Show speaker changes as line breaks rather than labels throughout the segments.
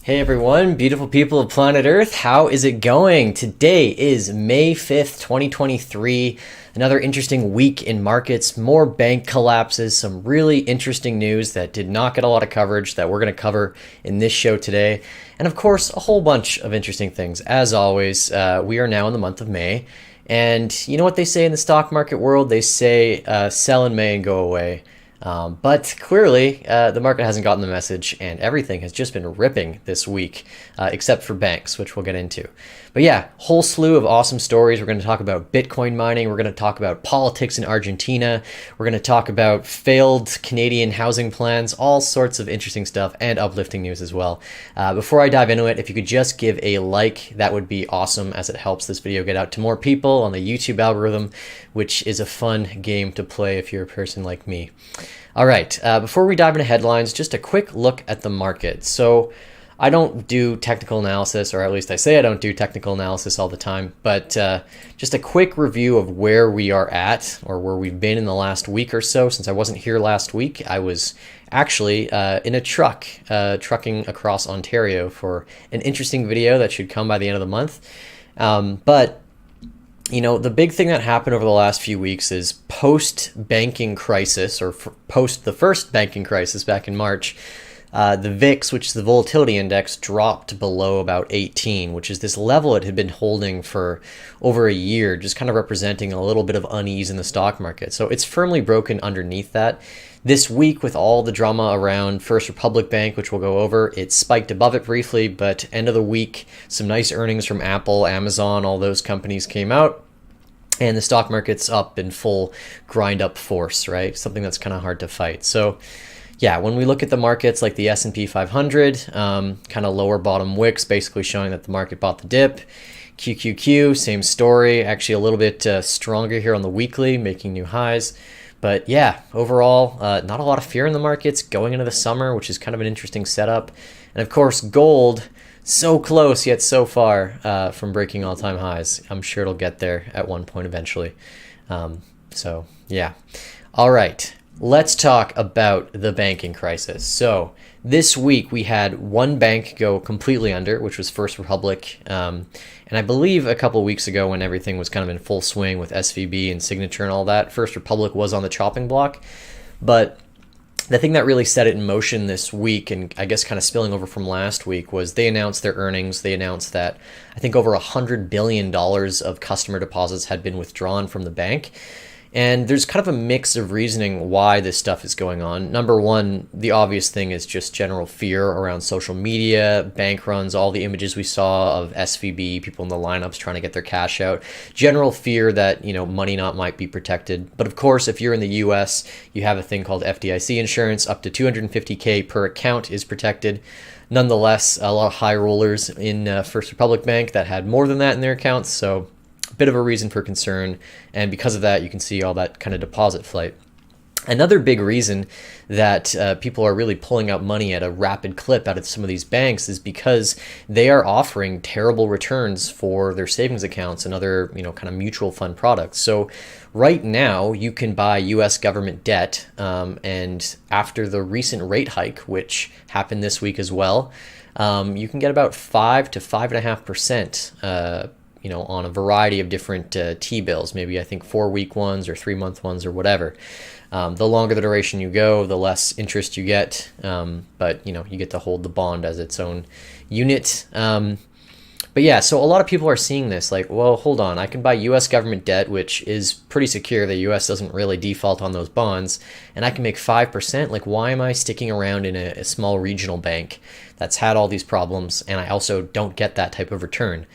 Hey everyone, beautiful people of planet Earth, how is it going? Today is May 5th, 2023. Another interesting week in markets, more bank collapses, some really interesting news that did not get a lot of coverage that we're going to cover in this show today. And of course, a whole bunch of interesting things. As always, we are now in the month of May. And you know what they say in the stock market world? They say sell in May and go away. But clearly, the market hasn't gotten the message, and everything has just been ripping this week, except for banks, which we'll get into. But yeah, whole slew of awesome stories. We're going to talk about Bitcoin mining. We're going to talk about politics in Argentina. We're going to talk about failed Canadian housing plans, all sorts of interesting stuff, and uplifting news as well. Before I dive into it, if you could just give a like, that would be awesome, as it helps this video get out to more people on the YouTube algorithm, which is a fun game to play if you're a person like me. All right, before we dive into headlines, just a quick look at the market. So I don't do technical analysis, or at least I say I don't do technical analysis all the time, but just a quick review of where we are at, or where we've been in the last week or so. Since I wasn't here last week, I was actually in a truck, trucking across Ontario for an interesting video that should come by the end of the month. But you know, the big thing that happened over the last few weeks is post-banking crisis, or post the first banking crisis back in March, the VIX, which is the volatility index, dropped below about 18, which is this level it had been holding for over a year, just kind of representing a little bit of unease in the stock market. So it's firmly broken underneath that. This week, with all the drama around First Republic Bank, which we'll go over, it spiked above it briefly, but end of the week, some nice earnings from Apple, Amazon, all those companies came out, and the stock market's up in full grind-up force, right? Something that's kind of hard to fight. So yeah, when we look at the markets like the S&P 500, kind of lower bottom wicks, basically showing that the market bought the dip. QQQ, same story, actually a little bit stronger here on the weekly, making new highs. But yeah, overall, not a lot of fear in the markets going into the summer, which is kind of an interesting setup. And of course, gold, so close yet so far from breaking all-time highs. I'm sure it'll get there at one point eventually. So yeah. All right, let's talk about the banking crisis. So this week we had one bank go completely under, which was First Republic. And I believe a couple of weeks ago, when everything was kind of in full swing with SVB and Signature and all that, First Republic was on the chopping block. But the thing that really set it in motion this week, and I guess kind of spilling over from last week, was they announced their earnings. They announced that I think over $100 billion of customer deposits had been withdrawn from the bank. And there's kind of a mix of reasoning why this stuff is going on. Number one, the obvious thing is just general fear around social media, bank runs, all the images we saw of SVB, people in the lineups trying to get their cash out. General fear that, you know, money not might be protected. But of course, if you're in the US, you have a thing called FDIC insurance. Up to $250K per account is protected. Nonetheless, a lot of high rollers in First Republic Bank that had more than that in their accounts. So bit of a reason for concern, and because of that, you can see all that kind of deposit flight. Another big reason that people are really pulling out money at a rapid clip out of some of these banks is because they are offering terrible returns for their savings accounts and other, you know, kind of mutual fund products. So right now you can buy US government debt, and after the recent rate hike, which happened this week as well, you can get about 5 to 5.5%, you know, on a variety of different T-bills, maybe I think 4-week ones or 3-month ones or whatever. The longer the duration you go, the less interest you get, but you know, you get to hold the bond as its own unit. But yeah, so a lot of people are seeing this like, well, hold on, I can buy US government debt, which is pretty secure. The US doesn't really default on those bonds, and I can make 5%. Like, why am I sticking around in a small regional bank that's had all these problems, and I also don't get that type of return?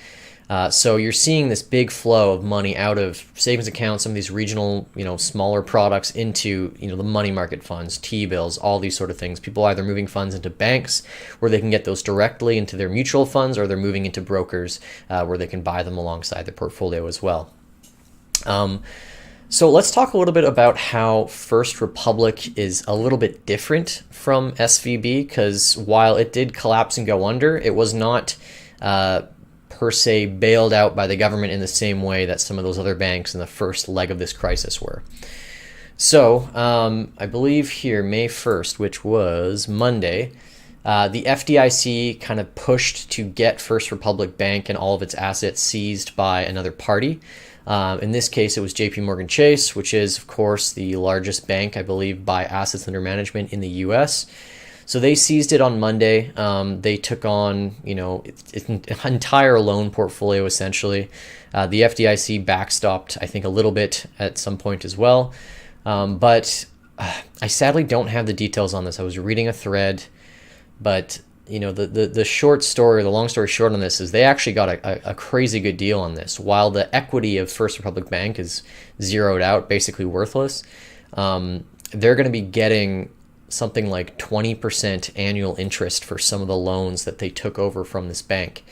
So you're seeing this big flow of money out of savings accounts, some of these regional, you know, smaller products into, you know, the money market funds, T-bills, all these sort of things. People either moving funds into banks where they can get those directly into their mutual funds, or they're moving into brokers where they can buy them alongside their portfolio as well. So let's talk a little bit about how First Republic is a little bit different from SVB, because while it did collapse and go under, it was not per se bailed out by the government in the same way that some of those other banks in the first leg of this crisis were. So I believe here May 1st, which was Monday, The FDIC kind of pushed to get First Republic Bank and all of its assets seized by another party. In this case, it was JP Morgan Chase, which is, of course, the largest bank, I believe, by assets under management in the U.S. So they seized it on Monday. They took on, its entire loan portfolio, essentially. The FDIC backstopped, I think, a little bit at some point as well. But I sadly don't have the details on this. I was reading a thread, but the short story, the long story short on this is they actually got a crazy good deal on this. While the equity of First Republic Bank is zeroed out, basically worthless, they're going to be getting something like 20% annual interest for some of the loans that they took over from this bank.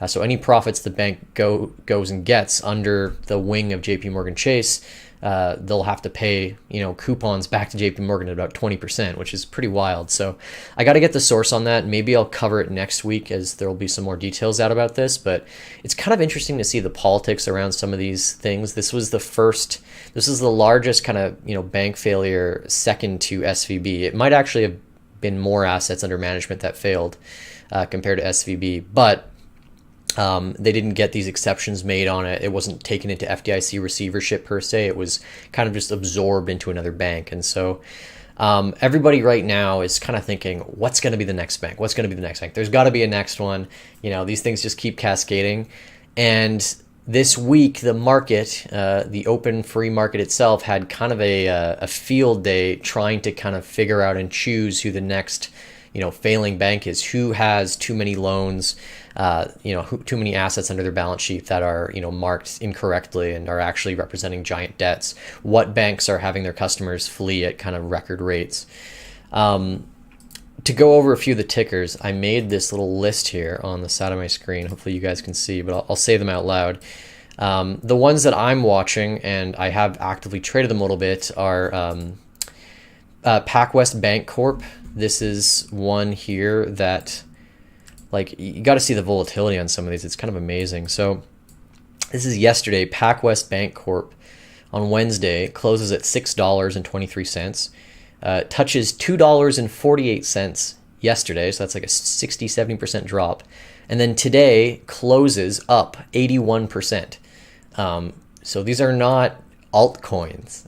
So any profits the bank goes and gets under the wing of JP Morgan Chase, they'll have to pay, coupons back to JP Morgan at about 20%, which is pretty wild. So I got to get the source on that. Maybe I'll cover it next week as there'll be some more details out about this, but it's kind of interesting to see the politics around some of these things. This is the largest kind of, bank failure second to SVB. It might actually have been more assets under management that failed compared to SVB, but they didn't get these exceptions made on it. It wasn't taken into FDIC receivership per se. It was kind of just absorbed into another bank. And so everybody right now is kind of thinking, what's going to be the next bank? What's going to be the next bank? There's got to be a next one. These things just keep cascading. And this week, the market, the open free market itself, had kind of a field day trying to kind of figure out and choose who the next failing bank is, who has too many loans, too many assets under their balance sheet that are, marked incorrectly and are actually representing giant debts. What banks are having their customers flee at kind of record rates? To go over a few of the tickers, I made this little list here on the side of my screen. Hopefully you guys can see, but I'll say them out loud. The ones that I'm watching, and I have actively traded them a little bit, are PacWest Bank Corp. This is one here that, you got to see the volatility on some of these. It's kind of amazing. So this is yesterday. PacWest Bank Corp on Wednesday closes at $6.23. Touches $2.48 yesterday. So that's like a 60-70% drop. And then today closes up 81%. So these are not altcoins,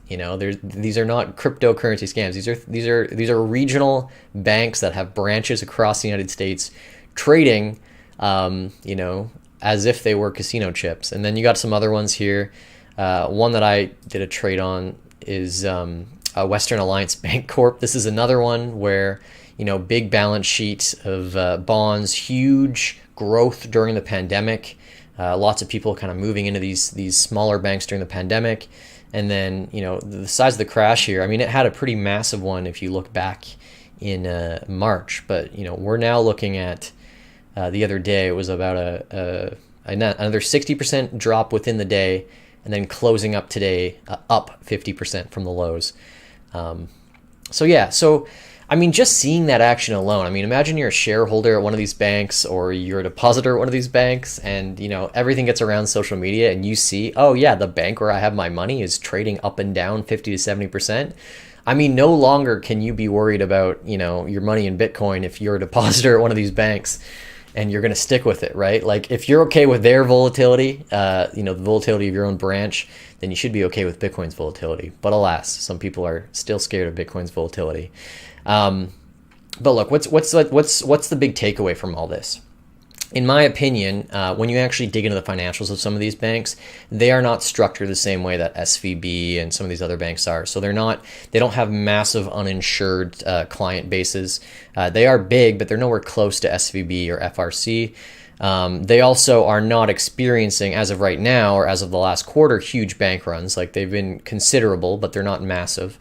these are not cryptocurrency scams. These are regional banks that have branches across the United States trading, as if they were casino chips. And then you got some other ones here. One that I did a trade on is Western Alliance Bank Corp. This is another one where, big balance sheet of bonds, huge growth during the pandemic. Lots of people kind of moving into these smaller banks during the pandemic. And then, the size of the crash here, it had a pretty massive one if you look back in March. But, we're now looking at the other day, it was about another 60% drop within the day, and then closing up today up 50% from the lows. Just seeing that action alone, imagine you're a shareholder at one of these banks, or you're a depositor at one of these banks, and, everything gets around social media and you see, oh yeah, the bank where I have my money is trading up and down 50 to 70%. No longer can you be worried about, your money in Bitcoin if you're a depositor at one of these banks and you're going to stick with it, right? If you're okay with their volatility, the volatility of your own branch, then you should be okay with Bitcoin's volatility. But alas, some people are still scared of Bitcoin's volatility. But look, what's the big takeaway from all this? In my opinion, when you actually dig into the financials of some of these banks, they are not structured the same way that SVB and some of these other banks are. So they don't have massive uninsured client bases. They are big, but they're nowhere close to SVB or FRC. They also are not experiencing, as of right now, or as of the last quarter, huge bank runs. They've been considerable, but they're not massive.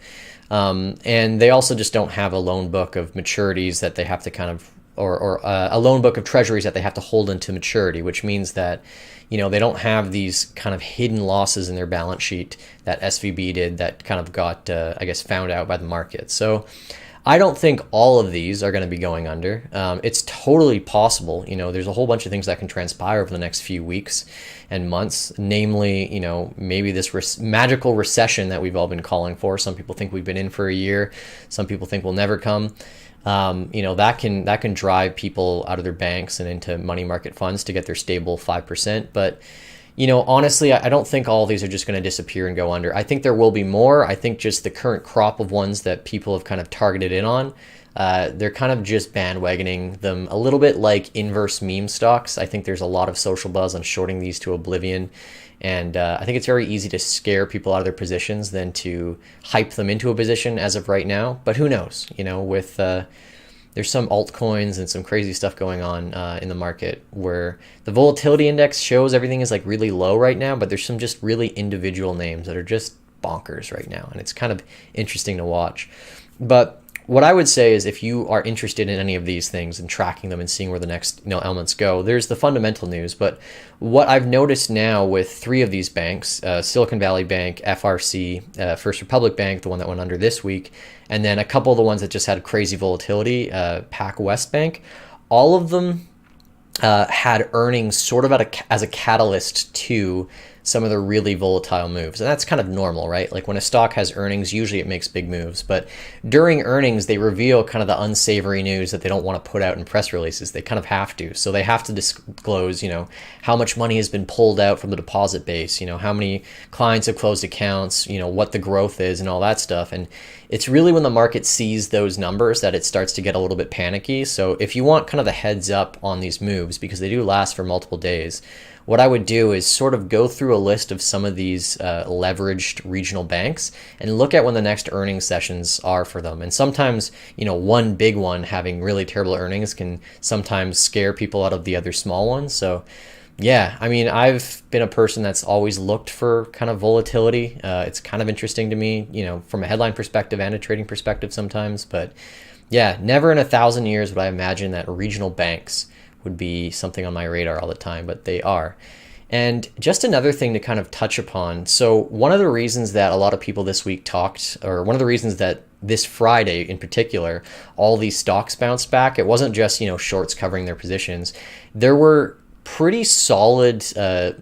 And they also just don't have a loan book of maturities that they have to kind of, or a loan book of treasuries that they have to hold into maturity, which means that, they don't have these kind of hidden losses in their balance sheet that SVB did that kind of got, found out by the market. So I don't think all of these are going to be going under. It's totally possible. There's a whole bunch of things that can transpire over the next few weeks and months, namely, maybe this magical recession that we've all been calling for. Some people think we've been in for a year. Some people think we'll never come. that can drive people out of their banks and into money market funds to get their stable 5%. But honestly, I don't think all of these are just going to disappear and go under. I think there will be more. I think just the current crop of ones that people have kind of targeted in on, they're kind of just bandwagoning them a little bit like inverse meme stocks. I think there's a lot of social buzz on shorting these to oblivion. And I think it's very easy to scare people out of their positions than to hype them into a position as of right now. But who knows? With there's some altcoins and some crazy stuff going on in the market where the volatility index shows everything is like really low right now, but there's some just really individual names that are just bonkers right now. And it's kind of interesting to watch. But what I would say is if you are interested in any of these things and tracking them and seeing where the next elements go, there's the fundamental news. But what I've noticed now with three of these banks, Silicon Valley Bank, FRC, First Republic Bank, the one that went under this week, and then a couple of the ones that just had crazy volatility, PacWest Bank, all of them had earnings sort of as a catalyst to some of the really volatile moves. And that's kind of normal, right? Like when a stock has earnings, usually it makes big moves. But during earnings, they reveal kind of the unsavory news that they don't want to put out in press releases. They kind of have to. So they have to disclose, how much money has been pulled out from the deposit base, how many clients have closed accounts, what the growth is and all that stuff. And it's really when the market sees those numbers that it starts to get a little bit panicky. So if you want kind of the heads up on these moves, because they do last for multiple days, what I would do is sort of go through a list of some of these leveraged regional banks and look at when the next earnings sessions are for them. And sometimes, one big one having really terrible earnings can sometimes scare people out of the other small ones. So yeah, I mean, I've been a person that's always looked for kind of volatility. It's kind of interesting to me, from a headline perspective and a trading perspective sometimes. But yeah, never in 1,000 years would I imagine that regional banks would be something on my radar all the time, but they are. And just another thing to kind of touch upon. So one of the reasons that a lot of people this week talked, or one of the reasons that this Friday in particular, all these stocks bounced back, it wasn't just, shorts covering their positions. There were pretty solid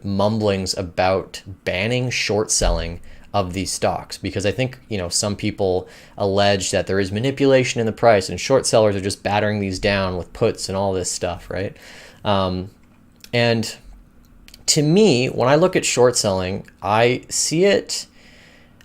mumblings about banning short selling of these stocks, because I think some people allege that there is manipulation in the price and short sellers are just battering these down with puts and all this stuff, right? And to me, when I look at short selling, I see it.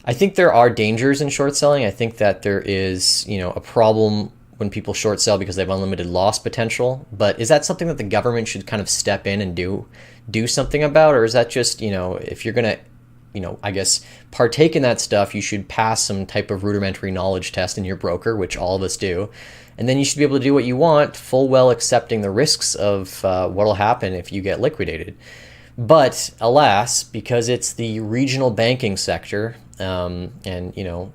I think there are dangers in short selling. I think that there is a problem when people short sell because they have unlimited loss potential. But is that something that the government should kind of step in and do something about, or is that just if you're gonna I guess partake in that stuff, you should pass some type of rudimentary knowledge test in your broker, which all of us do. And then you should be able to do what you want, full well accepting the risks of what'll happen if you get liquidated. But alas, because it's the regional banking sector, and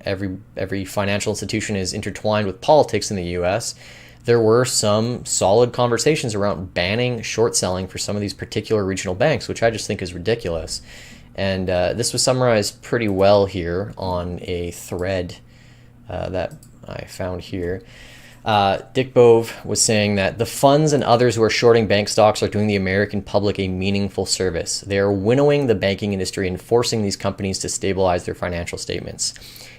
every financial institution is intertwined with politics in the U.S., there were some solid conversations around banning short selling for some of these particular regional banks, which I just think is ridiculous. And this was summarized pretty well here on a thread that I found here. Dick Bove was saying that the funds and others who are shorting bank stocks are doing the American public a meaningful service. They are winnowing the banking industry and forcing these companies to stabilize their financial statements.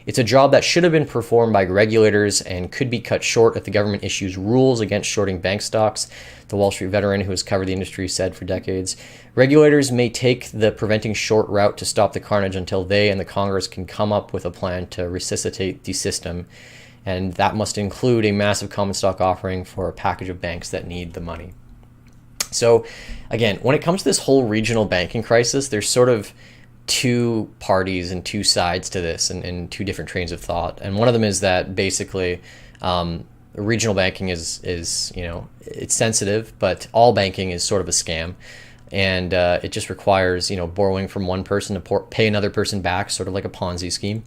It's a job that should have been performed by regulators and could be cut short if the government issues rules against shorting bank stocks, the Wall Street veteran who has covered the industry said for decades. Regulators may take the preventing short route to stop the carnage until they and the Congress can come up with a plan to resuscitate the system. And that must include a massive common stock offering for a package of banks that need the money. So again, when it comes to this whole regional banking crisis, there's sort of two parties and two sides to this and two different trains of thought. And one of them is that basically regional banking is it's sensitive, but all banking is sort of a scam. And it just requires, borrowing from one person to pay another person back, sort of like a Ponzi scheme,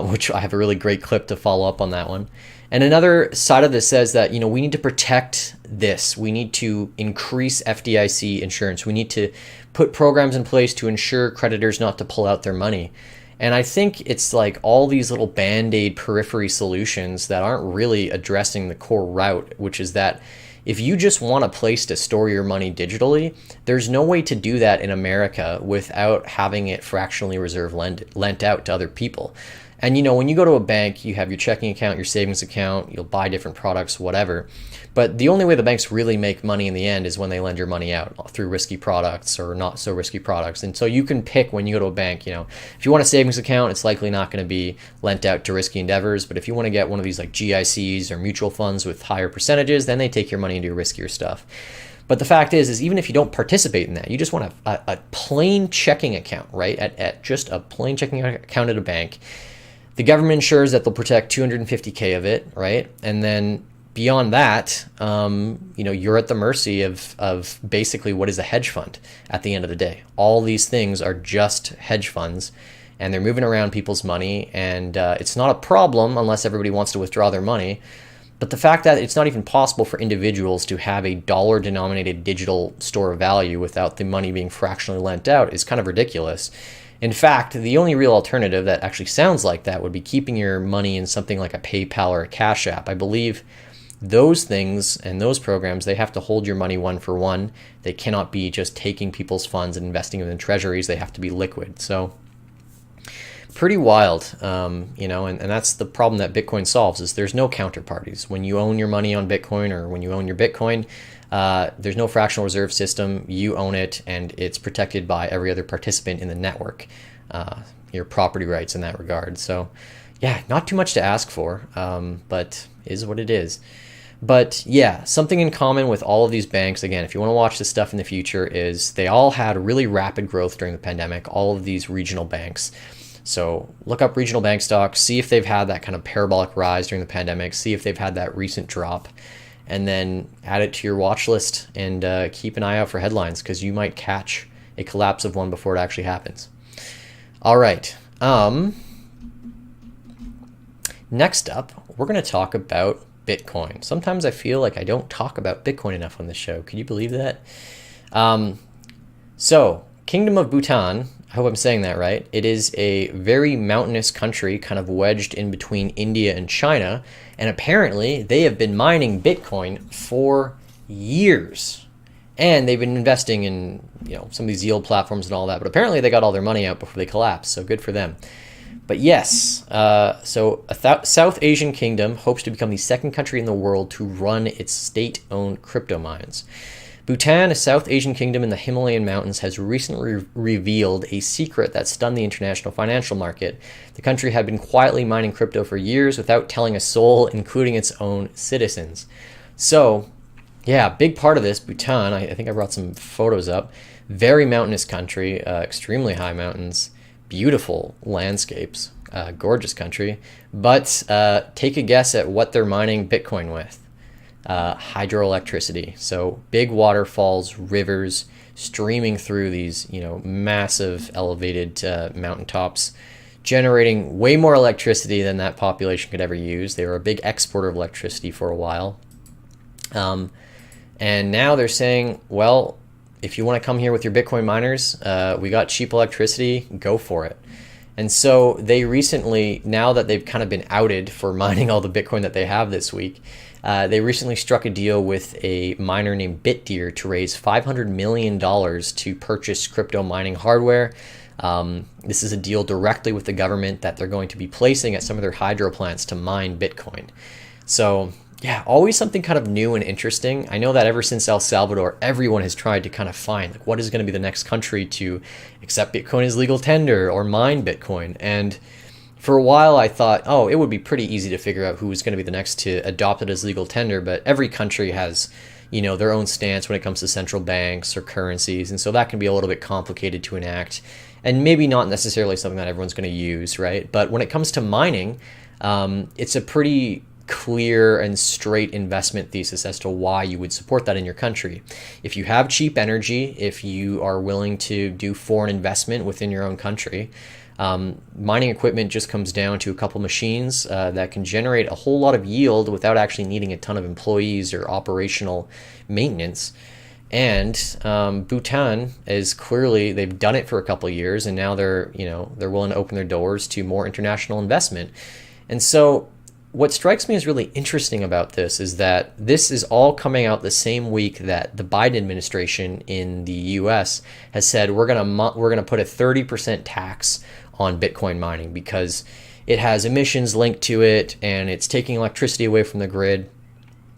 which I have a really great clip to follow up on that one. And another side of this says that, we need to protect this. We need to increase FDIC insurance. We need to put programs in place to ensure creditors not to pull out their money. And I think it's like all these little band-aid periphery solutions that aren't really addressing the core route, which is that if you just want a place to store your money digitally, there's no way to do that in America without having it fractionally reserved lent out to other people. And when you go to a bank, you have your checking account, your savings account, you'll buy different products, whatever. But the only way the banks really make money in the end is when they lend your money out through risky products or not so risky products. And so you can pick when you go to a bank, if you want a savings account, it's likely not going to be lent out to risky endeavors. But if you want to get one of these like GICs or mutual funds with higher percentages, then they take your money and do riskier stuff. But the fact is even if you don't participate in that, you just want a plain checking account, right? At just a plain checking account at a bank. The government ensures that they'll protect 250K of it, right? And then beyond that, you're at the mercy of basically what is a hedge fund at the end of the day. All these things are just hedge funds, and they're moving around people's money, and it's not a problem unless everybody wants to withdraw their money. But the fact that it's not even possible for individuals to have a dollar-denominated digital store of value without the money being fractionally lent out is kind of ridiculous. In fact, the only real alternative that actually sounds like that would be keeping your money in something like a PayPal or a Cash App. I believe those things and those programs, they have to hold your money one for one. They cannot be just taking people's funds and investing them in treasuries. They have to be liquid. So pretty wild, and that's the problem that Bitcoin solves is there's no counterparties. When you own your money on Bitcoin or when you own your Bitcoin, there's no fractional reserve system. You own it, and it's protected by every other participant in the network, your property rights in that regard. So yeah, not too much to ask for, but is what it is. But yeah, something in common with all of these banks, again, if you want to watch this stuff in the future, is they all had really rapid growth during the pandemic, all of these regional banks. So look up regional bank stocks, see if they've had that kind of parabolic rise during the pandemic, see if they've had that recent drop, and then add it to your watch list and keep an eye out for headlines because you might catch a collapse of one before it actually happens. All right. Next up, we're going to talk about Bitcoin. Sometimes I feel like I don't talk about Bitcoin enough on this show. Can you believe that? So, Kingdom of Bhutan, I hope I'm saying that right. It is a very mountainous country kind of wedged in between India and China. And apparently they have been mining Bitcoin for years. And they've been investing in some of these yield platforms and all that. But apparently they got all their money out before they collapsed. So good for them. But yes, so a South Asian kingdom hopes to become the second country in the world to run its state-owned crypto mines. Bhutan, a South Asian kingdom in the Himalayan mountains, has recently revealed a secret that stunned the international financial market. The country had been quietly mining crypto for years without telling a soul, including its own citizens. So, yeah, big part of this, Bhutan, I think I brought some photos up, very mountainous country, extremely high mountains, beautiful landscapes, gorgeous country, but take a guess at what they're mining Bitcoin with. Hydroelectricity. So big waterfalls, rivers streaming through these, massive elevated mountaintops, generating way more electricity than that population could ever use. They were a big exporter of electricity for a while. And now they're saying, well, if you want to come here with your Bitcoin miners, we got cheap electricity, go for it. And so they recently, now that they've kind of been outed for mining all the Bitcoin that they have this week, they recently struck a deal with a miner named BitDeer to raise $500 million to purchase crypto mining hardware. This is a deal directly with the government that they're going to be placing at some of their hydro plants to mine Bitcoin. So yeah, always something kind of new and interesting. I know that ever since El Salvador, everyone has tried to kind of find what is going to be the next country to accept Bitcoin as legal tender or mine Bitcoin. And for a while, I thought, it would be pretty easy to figure out who was going to be the next to adopt it as legal tender. But every country has, their own stance when it comes to central banks or currencies. And so that can be a little bit complicated to enact and maybe not necessarily something that everyone's going to use, right? But when it comes to mining, it's a pretty clear and straight investment thesis as to why you would support that in your country. If you have cheap energy, if you are willing to do foreign investment within your own country, mining equipment just comes down to a couple machines that can generate a whole lot of yield without actually needing a ton of employees or operational maintenance. And Bhutan is clearly, they've done it for a couple of years, and now they're willing to open their doors to more international investment. And so what strikes me as really interesting about this is that this is all coming out the same week that the Biden administration in the U.S. has said we're gonna put a 30% tax on Bitcoin mining because it has emissions linked to it, and it's taking electricity away from the grid.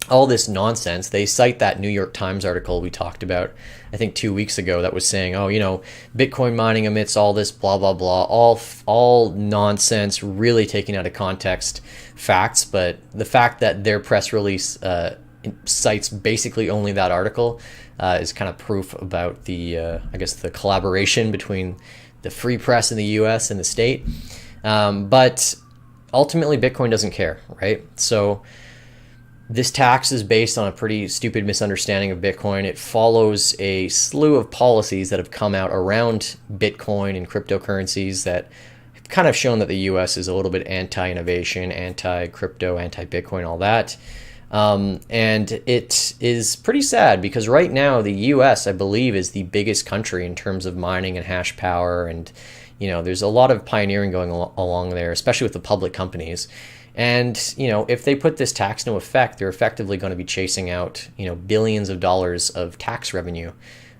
All this nonsense. They cite that New York Times article we talked about, I think 2 weeks ago, that was saying, oh, Bitcoin mining emits all this blah, blah, blah, all nonsense, really taking out of context facts. But the fact that their press release cites basically only that article is kind of proof about the collaboration between the free press in the US and the state. But ultimately, Bitcoin doesn't care, right? So this tax is based on a pretty stupid misunderstanding of Bitcoin. It follows a slew of policies that have come out around Bitcoin and cryptocurrencies that have kind of shown that the US is a little bit anti-innovation, anti-crypto, anti-Bitcoin, all that. And it is pretty sad because right now the US, I believe, is the biggest country in terms of mining and hash power. And, there's a lot of pioneering going along there, especially with the public companies. And, if they put this tax into effect, they're effectively going to be chasing out, billions of dollars of tax revenue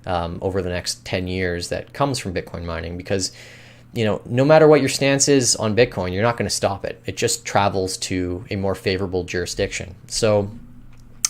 over the next 10 years that comes from Bitcoin mining because, no matter what your stance is on Bitcoin, you're not going to stop it. It just travels to a more favorable jurisdiction. So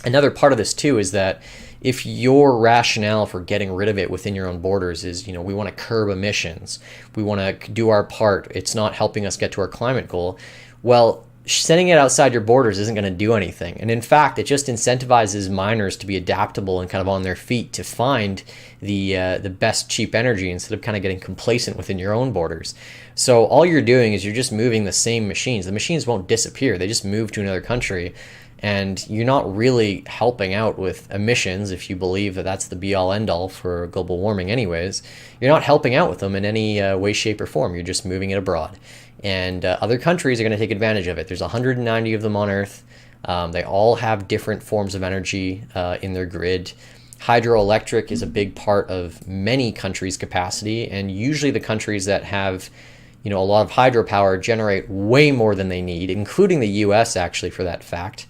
another part of this too is that if your rationale for getting rid of it within your own borders is, we want to curb emissions, we want to do our part, it's not helping us get to our climate goal, well, sending it outside your borders isn't going to do anything. And in fact, it just incentivizes miners to be adaptable and kind of on their feet to find the best cheap energy instead of kind of getting complacent within your own borders. So all you're doing is you're just moving the same machines. The machines won't disappear. They just move to another country. And you're not really helping out with emissions if you believe that that's the be-all end-all for global warming anyways. You're not helping out with them in any way, shape, or form. You're just moving it abroad. And other countries are going to take advantage of it. There's 190 of them on Earth. They all have different forms of energy in their grid. Hydroelectric is a big part of many countries' capacity, and usually the countries that have a lot of hydropower generate way more than they need, including the US actually for that fact.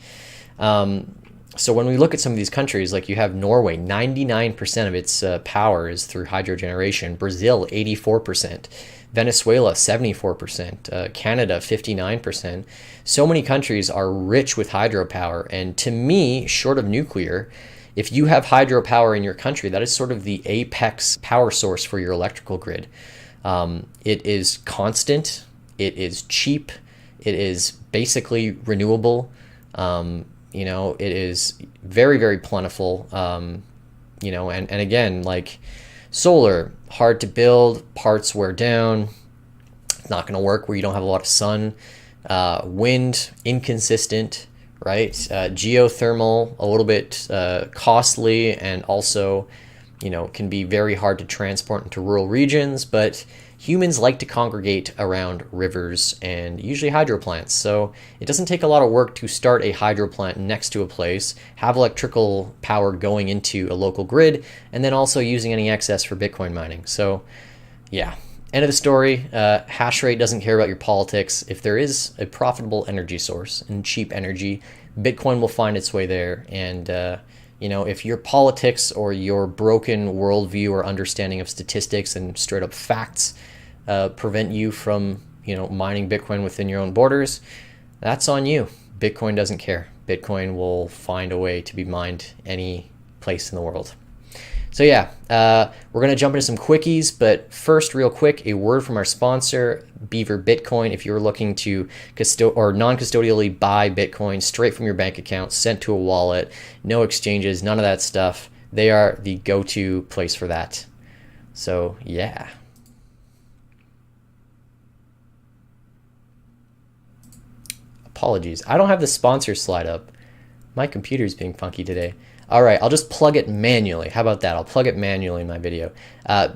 So when we look at some of these countries, like you have Norway, 99% of its power is through hydro generation. Brazil, 84%. Venezuela, 74%, Canada, 59%. So many countries are rich with hydropower. And to me, short of nuclear, if you have hydropower in your country, that is sort of the apex power source for your electrical grid. It is constant, it is cheap, it is basically renewable, it is very, very plentiful, and again, like solar, hard to build, parts wear down, it's not going to work where you don't have a lot of sun. Wind, inconsistent, right? Geothermal, a little bit costly, and also, can be very hard to transport into rural regions, but humans like to congregate around rivers and usually hydro plants. So it doesn't take a lot of work to start a hydro plant next to a place, have electrical power going into a local grid, and then also using any excess for Bitcoin mining. So yeah, end of the story. Hash rate doesn't care about your politics. If there is a profitable energy source and cheap energy, Bitcoin will find its way there. And if your politics or your broken worldview or understanding of statistics and straight up facts prevent you from, mining Bitcoin within your own borders, that's on you. Bitcoin doesn't care. Bitcoin will find a way to be mined any place in the world. So yeah, we're going to jump into some quickies, but first, real quick, a word from our sponsor, Beaver Bitcoin. If you're looking to non-custodially buy Bitcoin straight from your bank account, sent to a wallet, no exchanges, none of that stuff, they are the go-to place for that. So yeah. Apologies, I don't have the sponsor slide up. My computer's being funky today. All right, I'll just plug it manually. How about that? I'll plug it manually in my video.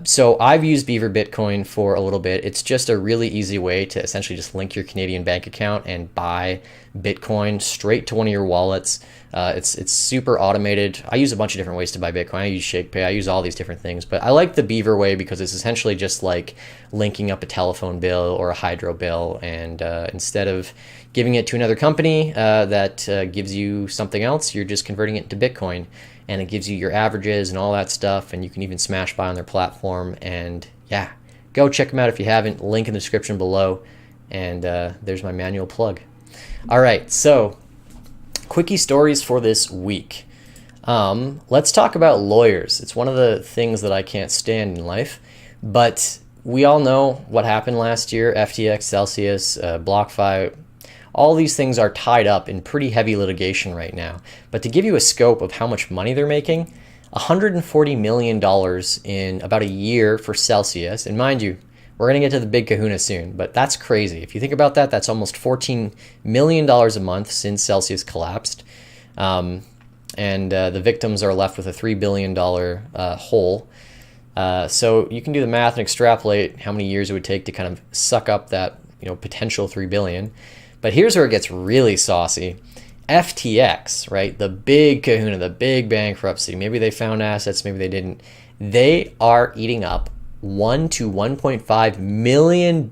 So I've used Beaver Bitcoin for a little bit. It's just a really easy way to essentially just link your Canadian bank account and buy Bitcoin straight to one of your wallets. It's super automated. I use a bunch of different ways to buy Bitcoin. I use ShakePay. I use all these different things. But I like the Beaver way because it's essentially just like linking up a telephone bill or a hydro bill. And instead of giving it to another company that gives you something else, you're just converting it to Bitcoin, and it gives you your averages and all that stuff, and you can even smash buy on their platform. And yeah, go check them out if you haven't. Link in the description below. And there's my manual plug. All right, so quickie stories for this week. Let's talk about lawyers. It's one of the things that I can't stand in life, but we all know what happened last year. FTX, Celsius, BlockFi, all these things are tied up in pretty heavy litigation right now. But to give you a scope of how much money they're making, $140 million in about a year for Celsius. And mind you, we're going to get to the big kahuna soon, but that's crazy. If you think about that, that's almost $14 million a month since Celsius collapsed. And the victims are left with a $3 billion hole. So you can do the math and extrapolate how many years it would take to kind of suck up that potential $3 billion. But here's where it gets really saucy. FTX, right? The big kahuna, the big bankruptcy. Maybe they found assets, maybe they didn't. They are eating up $1 to $1.5 million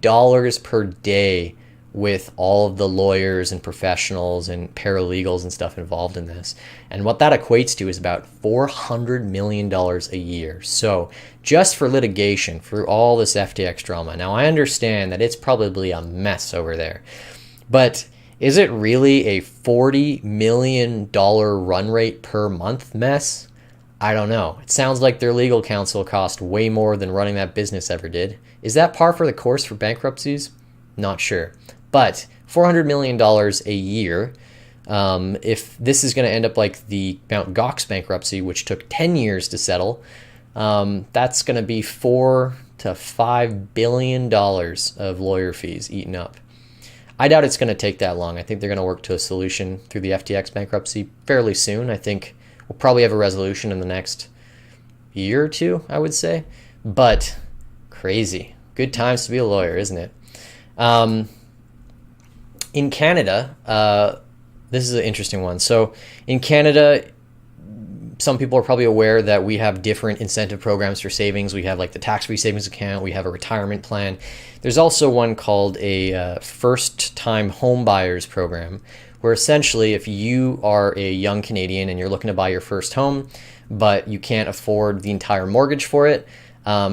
per day with all of the lawyers and professionals and paralegals and stuff involved in this. And what that equates to is about $400 million a year. So just for litigation, for all this FTX drama. Now, I understand that it's probably a mess over there. But is it really a $40 million run rate per month mess? I don't know. It sounds like their legal counsel cost way more than running that business ever did. Is that par for the course for bankruptcies? Not sure. But $400 million a year, if this is going to end up like the Mt. Gox bankruptcy, which took 10 years to settle, that's going to be $4 to $5 billion of lawyer fees eaten up. I doubt it's going to take that long. I think they're going to work to a solution through the FTX bankruptcy fairly soon. I think we'll probably have a resolution in the next year or two, I would say. But crazy. Good times to be a lawyer, isn't it? In Canada, this is an interesting one. So in Canada, some people are probably aware that we have different incentive programs for savings. We have like the tax-free savings account. We have a retirement plan. There's also one called a first-time home buyers program, where essentially if you are a young Canadian and you're looking to buy your first home, but you can't afford the entire mortgage for it,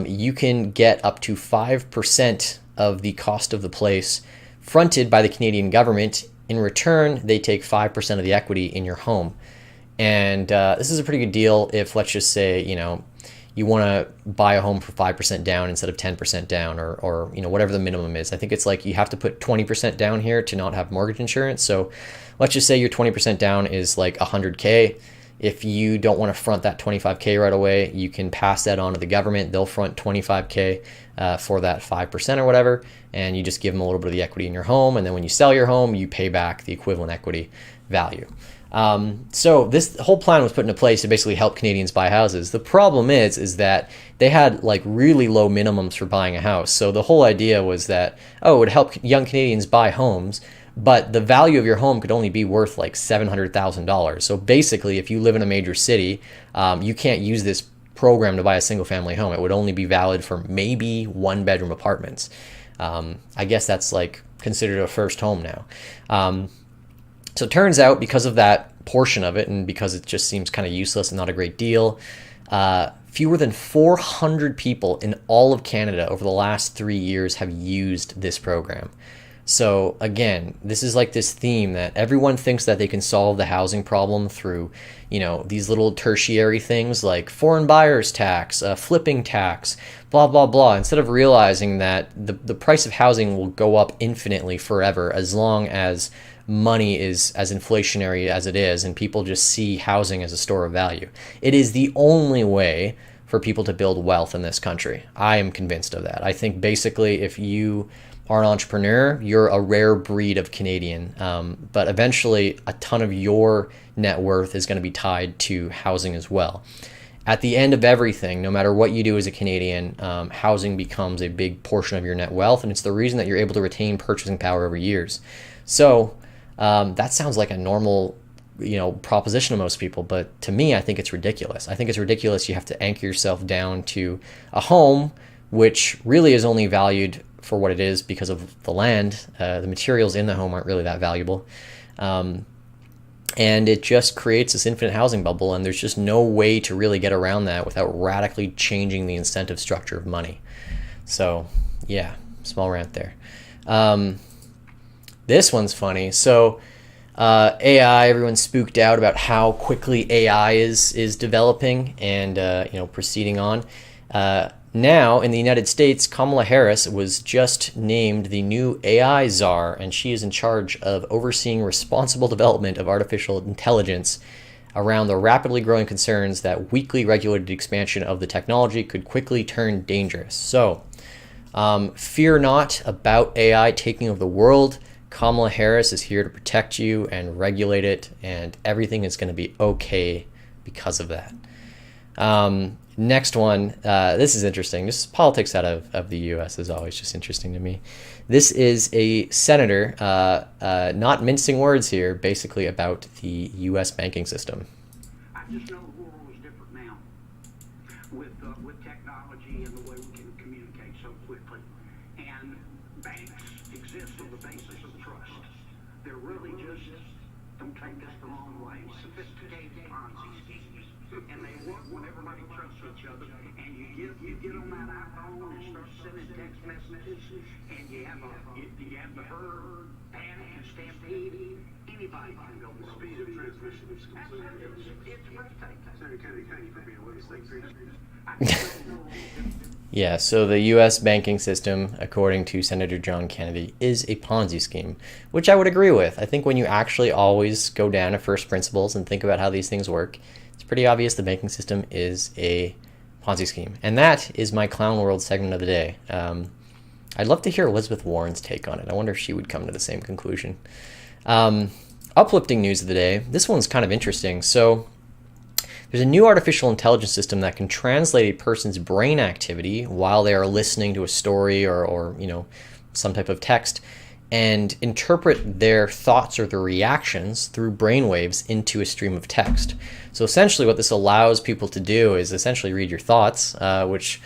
you can get up to 5% of the cost of the place fronted by the Canadian government. In return, they take 5% of the equity in your home. And this is a pretty good deal if, let's just say, you want to buy a home for 5% down instead of 10% down, or whatever the minimum is. I think it's like you have to put 20% down here to not have mortgage insurance. So let's just say your 20% down is like $100K. If you don't want to front that $25K right away, you can pass that on to the government. They'll front $25K for that 5% or whatever, and you just give them a little bit of the equity in your home. And then when you sell your home, you pay back the equivalent equity value. So this whole plan was put into place to basically help Canadians buy houses. The problem is that they had like really low minimums for buying a house. So the whole idea was that, it would help young Canadians buy homes, but the value of your home could only be worth like $700,000. So basically, if you live in a major city, you can't use this program to buy a single family home. It would only be valid for maybe 1-bedroom apartments. I guess that's like considered a first home now. So it turns out, because of that portion of it, and because it just seems kind of useless and not a great deal, fewer than 400 people in all of Canada over the last 3 years have used this program. So again, this is like this theme that everyone thinks that they can solve the housing problem through, these little tertiary things like foreign buyers tax, flipping tax, blah, blah, blah, instead of realizing that the price of housing will go up infinitely forever as long as money is as inflationary as it is, and people just see housing as a store of value. It is the only way for people to build wealth in this country. I am convinced of that. I think basically if you are an entrepreneur, you're a rare breed of Canadian, but eventually a ton of your net worth is going to be tied to housing as well. At the end of everything, no matter what you do as a Canadian, housing becomes a big portion of your net wealth, and it's the reason that you're able to retain purchasing power over years. So that sounds like a normal, proposition to most people, but to me, I think it's ridiculous. I think it's ridiculous you have to anchor yourself down to a home, which really is only valued for what it is because of the land. The materials in the home aren't really that valuable. And it just creates this infinite housing bubble, and there's just no way to really get around that without radically changing the incentive structure of money. So, yeah, small rant there. This one's funny. So AI, everyone's spooked out about how quickly AI is developing and proceeding on. Now in the United States, Kamala Harris was just named the new AI czar, and she is in charge of overseeing responsible development of artificial intelligence around the rapidly growing concerns that weakly regulated expansion of the technology could quickly turn dangerous. So, fear not about AI taking over the world. Kamala Harris is here to protect you and regulate it, and everything is going to be okay because of that. Next one, this is interesting. This is politics out of the U.S. is always just interesting to me. This is a senator, not mincing words here, basically about the U.S. banking system.
I just know the world is different now with technology and the way we can communicate so quickly. And banks exist on the basis of trust. They're really just, don't take this the wrong way, sophisticated Ponzi schemes. And they work when everybody trusts each other. And you get on that iPhone and start sending text messages, and you have the herd, panic, and stampede. Anybody can go wrong.
Speed of transmission is completely
It's breathtaking.
Senator Kennedy, thank you for being with us. Thanks for
Yeah, so the U.S. banking system, according to Senator John Kennedy, is a Ponzi scheme, which I would agree with. I think when you actually always go down to first principles and think about how these things work, it's pretty obvious the banking system is a Ponzi scheme. And that is my Clown World segment of the day. I'd love to hear Elizabeth Warren's take on it. I wonder if she would come to the same conclusion. Uplifting news of the day. This one's kind of interesting. So there's a new artificial intelligence system that can translate a person's brain activity while they are listening to a story or some type of text and interpret their thoughts or their reactions through brainwaves into a stream of text. So essentially what this allows people to do is essentially read your thoughts, which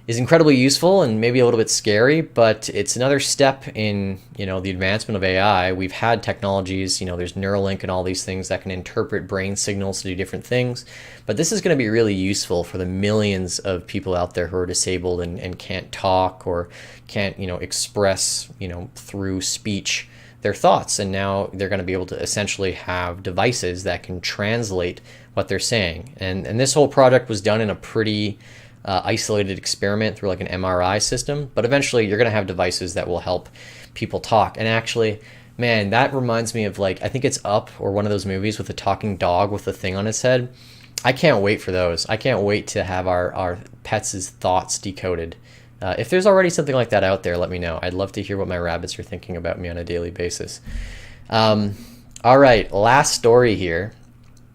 is incredibly useful and maybe a little bit scary, but it's another step in, the advancement of AI. We've had technologies, there's Neuralink and all these things that can interpret brain signals to do different things, but this is going to be really useful for the millions of people out there who are disabled and can't talk or can't, express, through speech their thoughts. And now they're going to be able to essentially have devices that can translate what they're saying. And this whole project was done in a pretty isolated experiment through like an MRI system, but eventually you're going to have devices that will help people talk. And actually, man, that reminds me of I think it's Up or one of those movies with a talking dog with a thing on its head. I can't wait for those. I can't wait to have our pets' thoughts decoded. If there's already something like that out there, let me know. I'd love to hear what my rabbits are thinking about me on a daily basis. All right, last story here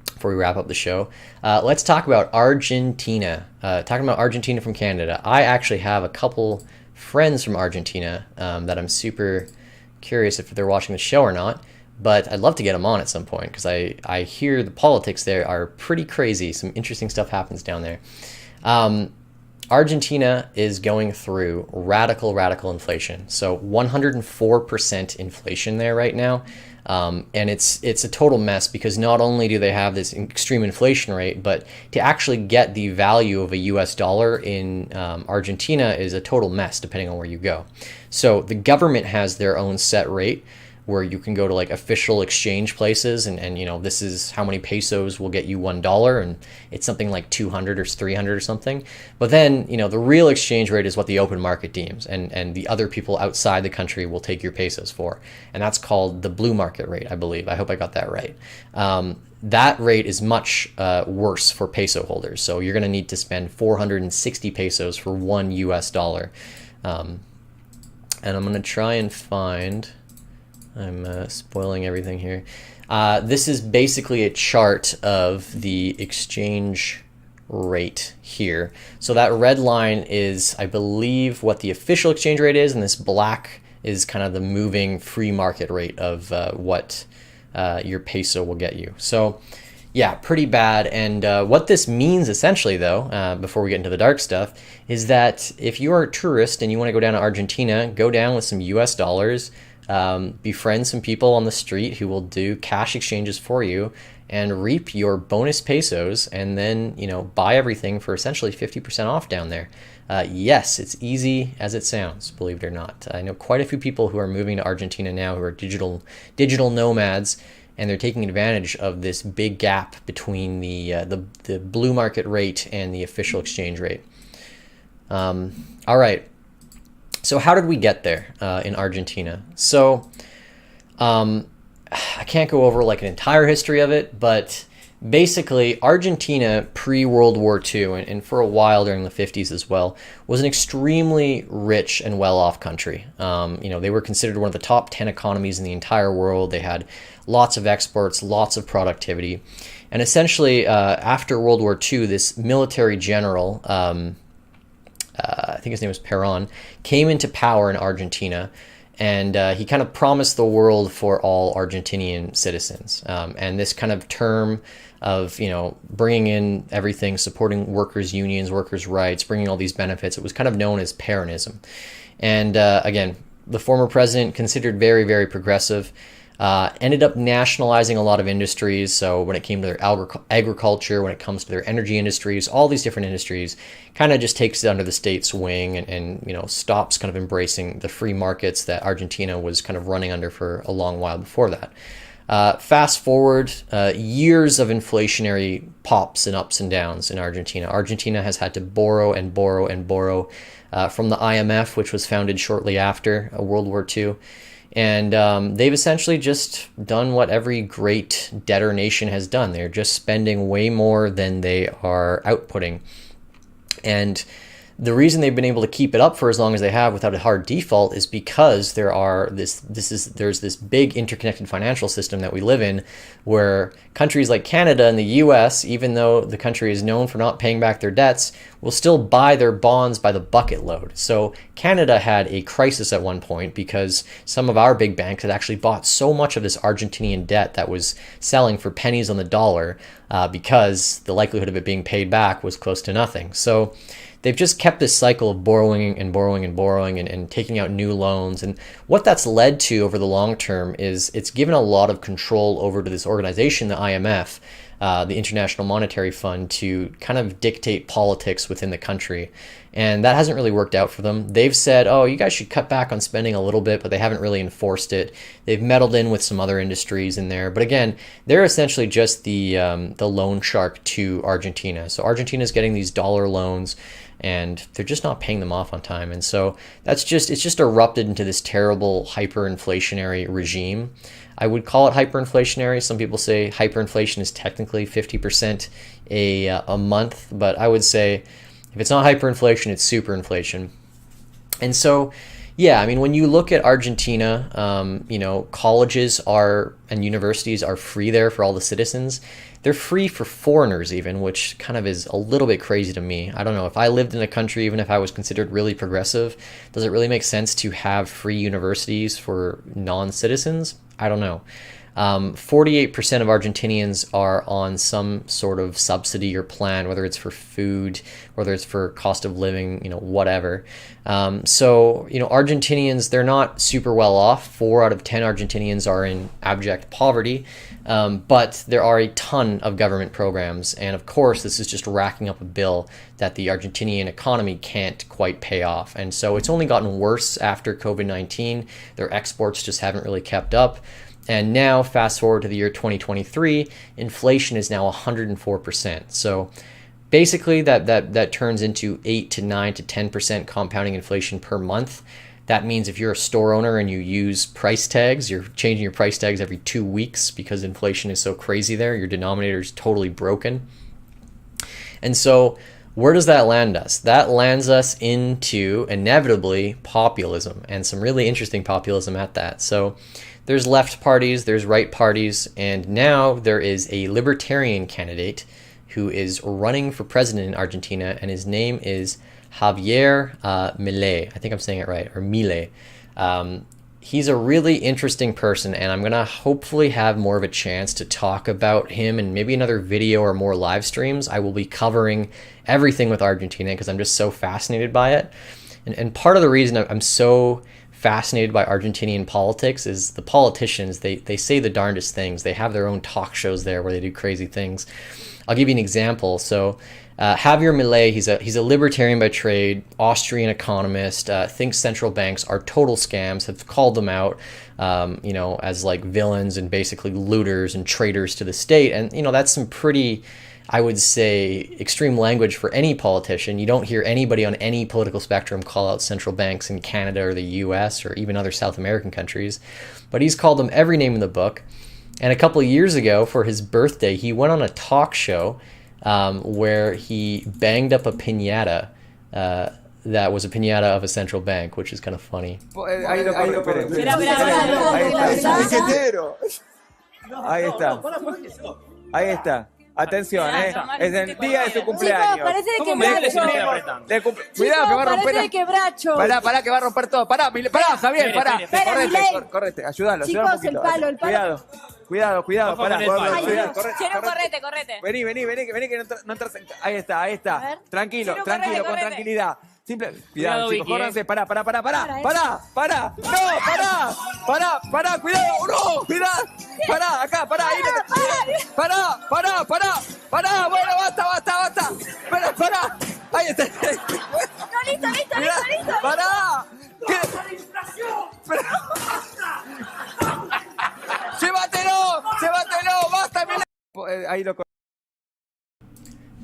before we wrap up the show. Let's talk about Argentina. Talking about Argentina from Canada. I actually have a couple friends from Argentina that I'm super curious if they're watching the show or not, but I'd love to get them on at some point because I hear the politics there are pretty crazy. Some interesting stuff happens down there. Argentina is going through radical inflation. So 104% inflation there right now. And it's a total mess because not only do they have this extreme inflation rate, but to actually get the value of a US dollar in Argentina is a total mess depending on where you go. So the government has their own set rate where you can go to official exchange places and this is how many pesos will get you $1 and it's something like 200 or 300 or something. But then, the real exchange rate is what the open market deems and the other people outside the country will take your pesos for. And that's called the blue market rate, I believe. I hope I got that right. That rate is much worse for peso holders. So you're going to need to spend 460 pesos for $1 US. And I'm going to try and find... I'm spoiling everything here. This is basically a chart of the exchange rate here. So that red line is, I believe, what the official exchange rate is, and this black is kind of the moving free market rate of what your peso will get you. So yeah, pretty bad. And what this means essentially, though, before we get into the dark stuff, is that if you are a tourist and you want to go down to Argentina, go down with some US dollars, befriend some people on the street who will do cash exchanges for you and reap your bonus pesos and then, buy everything for essentially 50% off down there. Yes, it's easy as it sounds, believe it or not. I know quite a few people who are moving to Argentina now who are digital nomads, and they're taking advantage of this big gap between the blue market rate and the official exchange rate. All right. So how did we get there in Argentina? So I can't go over like an entire history of it, but basically Argentina pre-World War II and for a while during the 50s as well was an extremely rich and well-off country. They were considered one of the top 10 economies in the entire world. They had lots of exports, lots of productivity. And essentially after World War II, this military general, I think his name was Perón, came into power in Argentina. And he kind of promised the world for all Argentinian citizens. And this kind of term of, bringing in everything, supporting workers' unions, workers' rights, bringing all these benefits, it was kind of known as Peronism. And again, the former president, considered very, very progressive, ended up nationalizing a lot of industries. So when it came to their agriculture, when it comes to their energy industries, all these different industries, kind of just takes it under the state's wing and stops kind of embracing the free markets that Argentina was kind of running under for a long while before that. Fast forward years of inflationary pops and ups and downs in Argentina. Argentina has had to borrow and borrow and borrow from the IMF, which was founded shortly after World War II. And they've essentially just done what every great debtor nation has done. They're just spending way more than they are outputting. And the reason they've been able to keep it up for as long as they have without a hard default is because there's this big interconnected financial system that we live in, where countries like Canada and the US, even though the country is known for not paying back their debts, will still buy their bonds by the bucket load. So Canada had a crisis at one point because some of our big banks had actually bought so much of this Argentinian debt that was selling for pennies on the dollar because the likelihood of it being paid back was close to nothing. So they've just kept this cycle of borrowing and borrowing and borrowing and taking out new loans. And what that's led to over the long term is it's given a lot of control over to this organization, the IMF, the International Monetary Fund, to kind of dictate politics within the country. And that hasn't really worked out for them. They've said, oh, you guys should cut back on spending a little bit, but they haven't really enforced it. They've meddled in with some other industries in there. But again, they're essentially just the loan shark to Argentina. So Argentina's getting these dollar loans, and they're just not paying them off on time. And so it's just erupted into this terrible hyperinflationary regime. I would call it hyperinflationary. Some people say hyperinflation is technically 50% a month, but I would say if it's not hyperinflation, it's superinflation. And so, yeah, I mean, when you look at Argentina, colleges and universities are free there for all the citizens. They're free for foreigners even, which kind of is a little bit crazy to me. I don't know, if I lived in a country, even if I was considered really progressive, does it really make sense to have free universities for non-citizens? I don't know. 48% of Argentinians are on some sort of subsidy or plan, whether it's for food, whether it's for cost of living, whatever. So Argentinians, they're not super well off. 4 out of 10 Argentinians are in abject poverty, but there are a ton of government programs. And of course, this is just racking up a bill that the Argentinian economy can't quite pay off. And so it's only gotten worse after COVID-19. Their exports just haven't really kept up. And now, fast forward to the year 2023, inflation is now 104%. So basically that turns into 8 to 9 to 10% compounding inflation per month. That means if you're a store owner and you use price tags, you're changing your price tags every 2 weeks because inflation is so crazy there. Your denominator is totally broken. And so where does that land us? That lands us into, inevitably, populism, and some really interesting populism at that. So there's left parties, there's right parties, and now there is a libertarian candidate who is running for president in Argentina, and his name is Javier Milei. I think I'm saying it right, or Milei. He's a really interesting person, and I'm going to hopefully have more of a chance to talk about him in maybe another video or more live streams. I will be covering everything with Argentina because I'm just so fascinated by it. And part of the reason I'm so fascinated by Argentinian politics is the politicians, they say the darndest things. They have their own talk shows there where they do crazy things. I'll give you an example. So Javier Milei, he's a libertarian by trade, Austrian economist, thinks central banks are total scams, have called them out, as like villains and basically looters and traitors to the state. And, that's some pretty, I would say, extreme language for any politician. You don't hear anybody on any political spectrum call out central banks in Canada or the US or even other South American countries. But he's called them every name in the book. And a couple of years ago, for his birthday, he went on a talk show where he banged up a piñata that was a piñata of a central bank, which is kind of funny.
Ahí está. Ahí está. Atención, es el día de su cumpleaños.
Chicos, parece de quebracho.
Cuidado que va a romper.
Parece de quebracho.
Pará que va a romper todo. Pará, Javier, pará. Correte, ayúdalo,
Chicos,
un poquito.
el palo.
Cuidado.
Correte.
Vení, que no entras en... Ahí está. Tranquilo, con tranquilidad. Simple. Cuidado, chicos, córranse. Pará. No, pará, cuidado. No, cuidado. Pará, acá, pará. Pará. Bueno, basta. Pará. Ahí está.
Listo.
Pará. Llévatelo, basta. Ahí lo...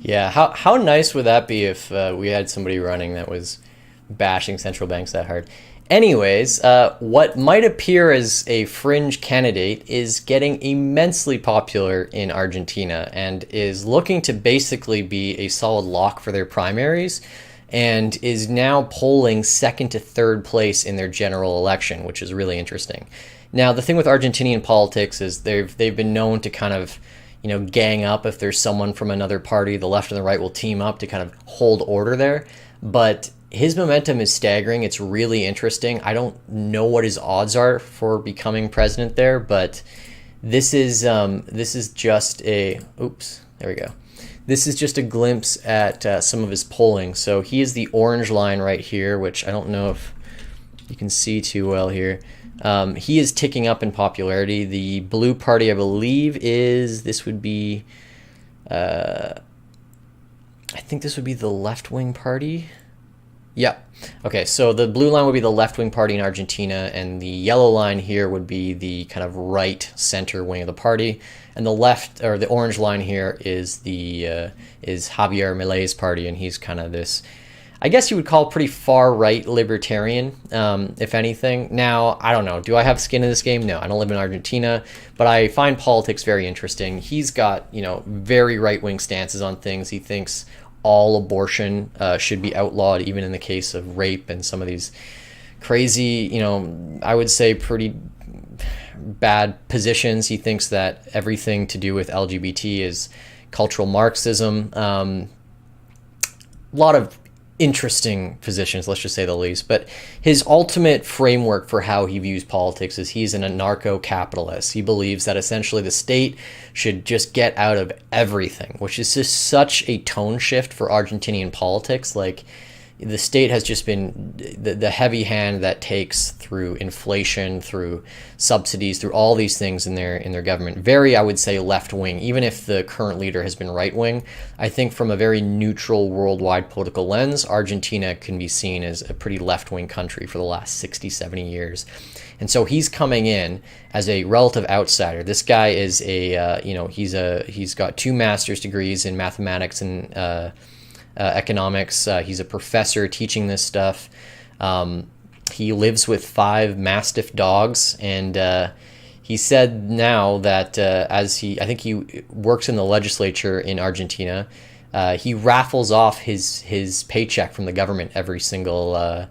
Yeah, how nice would that be if we had somebody running that was bashing central banks that hard? Anyways, what might appear as a fringe candidate is getting immensely popular in Argentina and is looking to basically be a solid lock for their primaries and is now polling second to third place in their general election, which is really interesting. Now, the thing with Argentinian politics is they've been known to kind of gang up if there's someone from another party. The left and the right will team up to kind of hold order there. But his momentum is staggering. It's really interesting. I don't know what his odds are for becoming president there, but this is just a... Oops, there we go. This is just a glimpse at some of his polling. So he is the orange line right here, which I don't know if you can see too well here. He is ticking up in popularity. The blue party, I believe, this would be, I think this would be the left-wing party. Yep. Okay, so the blue line would be the left-wing party in Argentina, and the yellow line here would be the kind of right-center wing of the party, and the left, or the orange line here is is Javier Milei's party, and he's kind of this, I guess you would call pretty far-right libertarian, if anything. Now, I don't know. Do I have skin in this game? No, I don't live in Argentina, but I find politics very interesting. He's got, very right-wing stances on things. He thinks all abortion should be outlawed, even in the case of rape and some of these crazy, I would say pretty bad positions. He thinks that everything to do with LGBT is cultural Marxism. A lot of interesting positions, let's just say the least. But his ultimate framework for how he views politics is he's an anarcho-capitalist. He believes that essentially the state should just get out of everything, which is just such a tone shift for Argentinian politics. Like, the state has just been the heavy hand that takes through inflation, through subsidies, through all these things in their government. Very, I would say, left-wing, even if the current leader has been right-wing. I think from a very neutral worldwide political lens, Argentina can be seen as a pretty left-wing country for the last 60, 70 years. And so he's coming in as a relative outsider. This guy is he's got 2 master's degrees in mathematics and economics. He's a professor teaching this stuff. He lives with 5 Mastiff dogs, and he said now that I think he works in the legislature in Argentina. He raffles off his paycheck from the government every single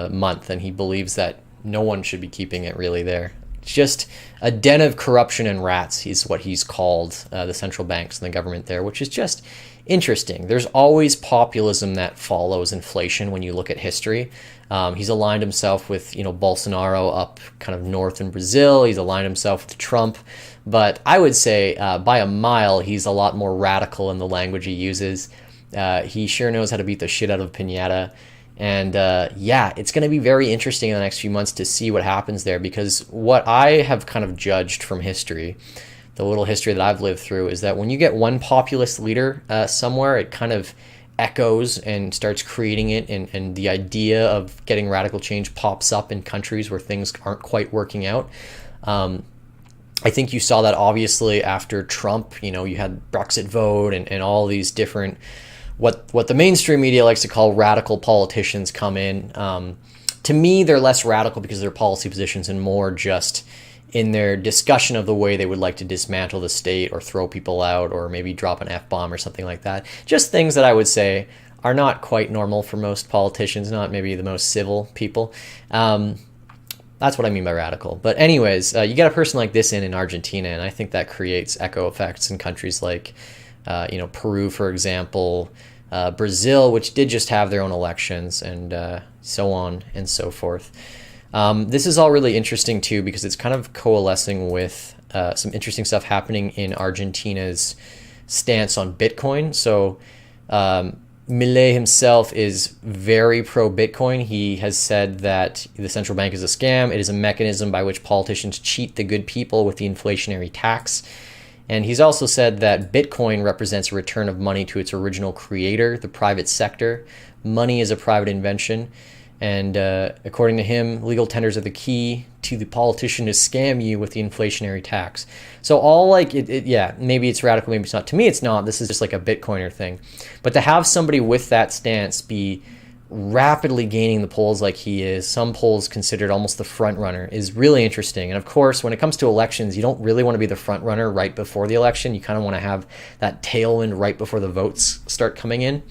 month, and he believes that no one should be keeping it really there. It's just a den of corruption and rats is what he's called the central banks and the government there, which is just interesting. There's always populism that follows inflation when you look at history. He's aligned himself with, Bolsonaro up kind of north in Brazil. He's aligned himself with Trump. But I would say by a mile, he's a lot more radical in the language he uses. He sure knows how to beat the shit out of piñata. And it's going to be very interesting in the next few months to see what happens there, because what I have kind of judged from history, the little history that I've lived through is that when you get one populist leader somewhere, it kind of echoes and starts creating it, and the idea of getting radical change pops up in countries where things aren't quite working out. I think you saw that obviously after Trump. You had Brexit vote and all these different what the mainstream media likes to call radical politicians come in. To me, they're less radical because of their policy positions and more just in their discussion of the way they would like to dismantle the state or throw people out or maybe drop an F-bomb or something like that. Just things that I would say are not quite normal for most politicians, not maybe the most civil people. That's what I mean by radical. But anyways, you get a person like this in Argentina, and I think that creates echo effects in countries like, Peru, for example, Brazil, which did just have their own elections, and so on and so forth. This is all really interesting too because it's kind of coalescing with some interesting stuff happening in Argentina's stance on Bitcoin. So Milei himself is very pro-Bitcoin. He has said that the central bank is a scam. It is a mechanism by which politicians cheat the good people with the inflationary tax. And he's also said that Bitcoin represents a return of money to its original creator, the private sector. Money is a private invention. And according to him, legal tenders are the key to the politician to scam you with the inflationary tax. So all maybe it's radical, maybe it's not. To me, it's not. This is just like a Bitcoiner thing. But to have somebody with that stance be rapidly gaining the polls like he is, some polls considered almost the front runner, is really interesting. And of course, when it comes to elections, you don't really want to be the front runner right before the election. You kind of want to have that tailwind right before the votes start coming in.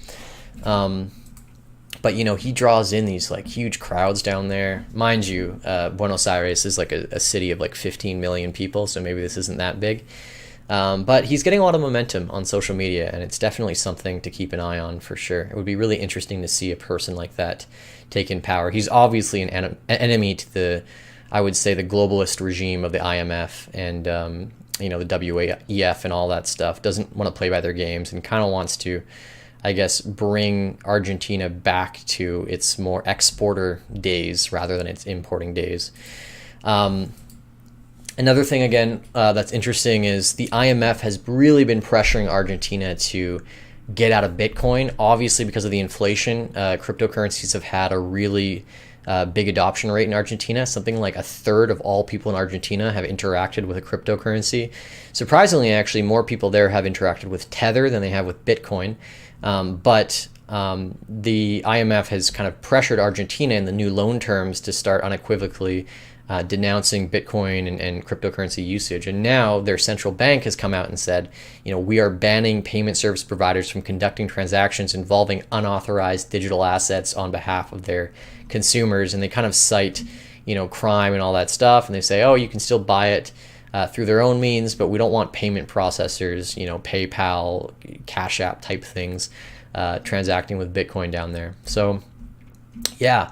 But, he draws in these huge crowds down there. Mind you, Buenos Aires is a city of 15 million people, so maybe this isn't that big. But he's getting a lot of momentum on social media, and it's definitely something to keep an eye on for sure. It would be really interesting to see a person like that take in power. He's obviously an enemy to I would say, the globalist regime of the IMF and, the WEF and all that stuff. Doesn't want to play by their games and kind of wants to, I guess, bring Argentina back to its more exporter days rather than its importing days. Another thing, again, that's interesting is the IMF has really been pressuring Argentina to get out of Bitcoin. Obviously, because of the inflation, cryptocurrencies have had a really big adoption rate in Argentina. Something like a third of all people in Argentina have interacted with a cryptocurrency. Surprisingly, actually, more people there have interacted with Tether than they have with Bitcoin. But the IMF has kind of pressured Argentina in the new loan terms to start unequivocally denouncing Bitcoin and cryptocurrency usage. And now their central bank has come out and said, we are banning payment service providers from conducting transactions involving unauthorized digital assets on behalf of their consumers. And they kind of cite, crime and all that stuff. And they say, you can still buy it through their own means, but we don't want payment processors, PayPal, Cash App type things, transacting with Bitcoin down there. So, yeah.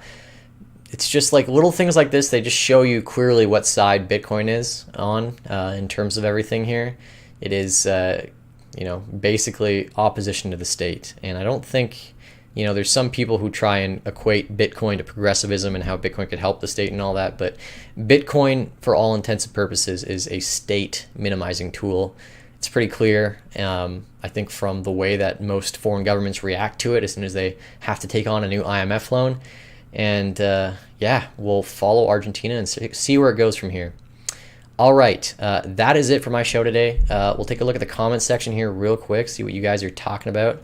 It's just little things like this. They just show you clearly what side Bitcoin is on in terms of everything here. It is, basically opposition to the state. And I don't think, there's some people who try and equate Bitcoin to progressivism and how Bitcoin could help the state and all that. But Bitcoin, for all intents and purposes, is a state minimizing tool. It's pretty clear, I think, from the way that most foreign governments react to it as soon as they have to take on a new IMF loan. And we'll follow Argentina and see where it goes from here. All right, that is it for my show today. We'll take a look at the comments section here real quick, see what you guys are talking about.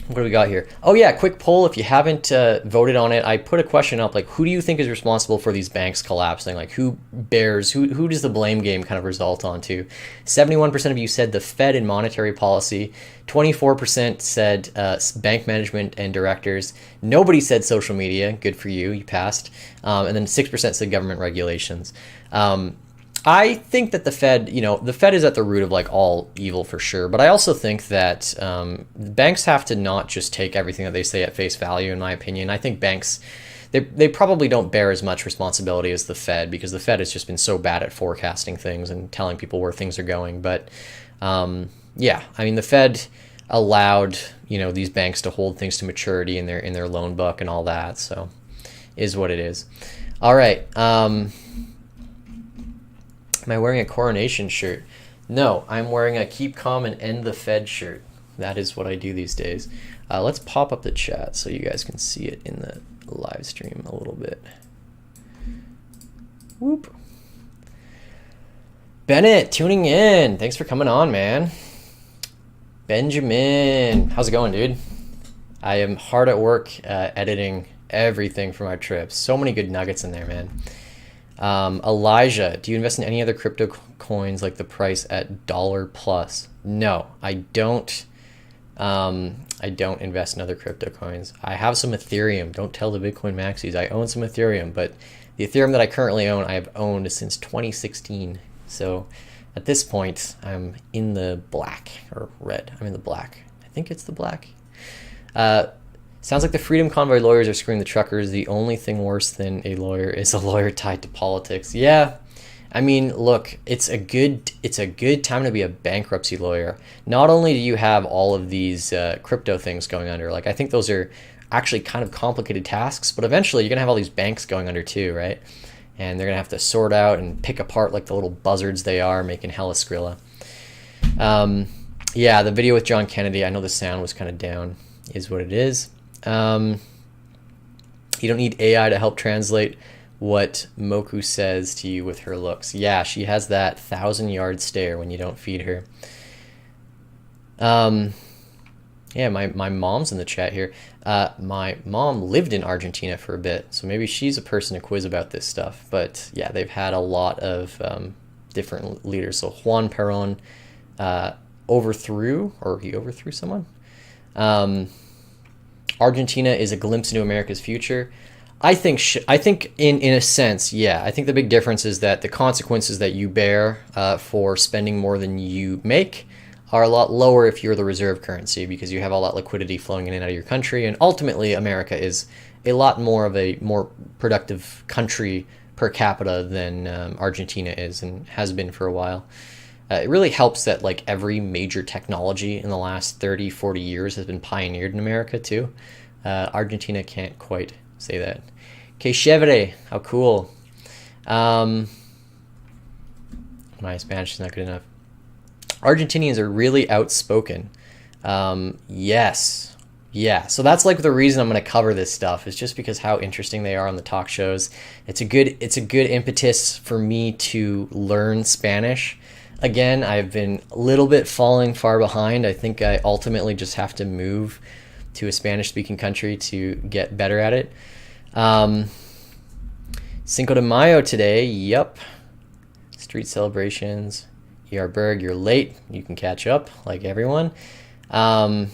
What do we got here? Oh yeah, quick poll. If you haven't voted on it, I put a question up who do you think is responsible for these banks collapsing? Who does the blame game kind of result onto? 71% of you said the Fed and monetary policy. 24% said bank management and directors. Nobody said social media. Good for you. You passed. And then 6% said government regulations. I think that the Fed is at the root of all evil for sure. But I also think that banks have to not just take everything that they say at face value, in my opinion. I think banks, they probably don't bear as much responsibility as the Fed, because the Fed has just been so bad at forecasting things and telling people where things are going. But the Fed allowed, these banks to hold things to maturity in their loan book and all that. So is what it is. All right. Am I wearing a coronation shirt? No, I'm wearing a keep calm and end the Fed shirt. That is what I do these days. Let's pop up the chat so you guys can see it in the live stream a little bit. Whoop. Bennett, tuning in. Thanks for coming on, man. Benjamin, how's it going, dude? I am hard at work editing everything for my trips. So many good nuggets in there, man. Elijah, do you invest in any other crypto coins like the price at dollar plus? No, I don't. I don't invest in other crypto coins. I have some Ethereum. Don't tell the Bitcoin maxis. I own some Ethereum, but the Ethereum that I currently own, I have owned since 2016. So at this point, I'm in the black or red. I'm in the black. I think it's the black. Sounds like the Freedom Convoy lawyers are screwing the truckers. The only thing worse than a lawyer is a lawyer tied to politics. Yeah. I mean, look, it's a good time to be a bankruptcy lawyer. Not only do you have all of these crypto things going under, like I think those are actually kind of complicated tasks, but eventually you're gonna have all these banks going under too, right? And they're gonna have to sort out and pick apart like the little buzzards they are, making hella Skrilla. Yeah, the video with John Kennedy, I know the sound was kind of down, is what it is. You don't need AI to help translate what Moku says to you with her looks. Yeah, she has that 1,000-yard stare when you don't feed her. Yeah, my mom's in the chat here. My mom lived in Argentina for a bit, so maybe she's a person to quiz about this stuff. But yeah, they've had a lot of different leaders. So Juan Perón overthrew someone. Argentina is a glimpse into America's future. I think in a sense, yeah. I think the big difference is that the consequences that you bear for spending more than you make are a lot lower if you're the reserve currency, because you have all that liquidity flowing in and out of your country. And ultimately, America is a lot more of a more productive country per capita than Argentina is and has been for a while. It really helps that like every major technology in the last 30, 40 years has been pioneered in America too. Argentina can't quite say that. Que chévere, how cool. My Spanish is not good enough. Argentinians are really outspoken. Yes. Yeah, so that's like the reason I'm going to cover this stuff, is just because how interesting they are on the talk shows. It's a good impetus for me to learn Spanish. Again, I've been a little bit falling far behind. I think I ultimately just have to move to a Spanish-speaking country to get better at it. Cinco de Mayo today. Yep. Street celebrations. E.R. Berg, you're late. You can catch up like everyone. Aw.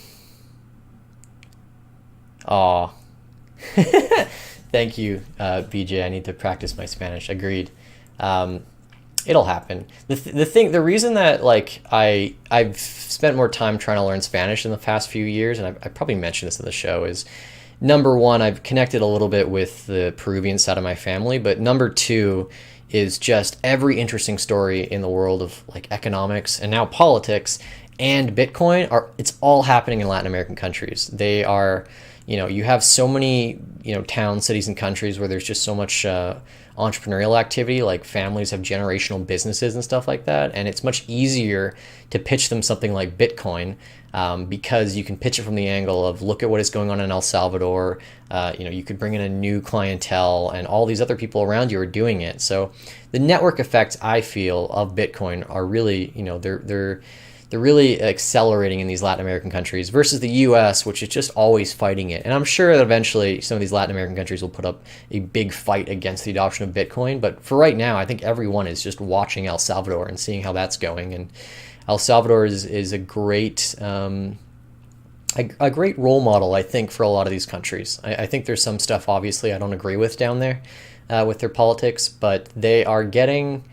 Thank you, BJ. I need to practice my Spanish. Agreed. It'll happen. The reason that like I've spent more time trying to learn Spanish in the past few years, and I probably mentioned this in the show, is number one, I've connected a little bit with the Peruvian side of my family, but number two is just every interesting story in the world of like economics and now politics and Bitcoin it's all happening in Latin American countries. They are, you have so many, towns, cities, and countries where there's just so much entrepreneurial activity, like families have generational businesses and stuff like that, and it's much easier to pitch them something like Bitcoin because you can pitch it from the angle of, look at what is going on in El Salvador. You could bring in a new clientele, and all these other people around you are doing it. So the network effects, I feel, of Bitcoin are really, they're really accelerating in these Latin American countries versus the US, which is just always fighting it. And I'm sure that eventually some of these Latin American countries will put up a big fight against the adoption of Bitcoin. But for right now, I think everyone is just watching El Salvador and seeing how that's going. And El Salvador is a great role model, I think, for a lot of these countries. I think there's some stuff, obviously, I don't agree with down there with their politics, but they are getting,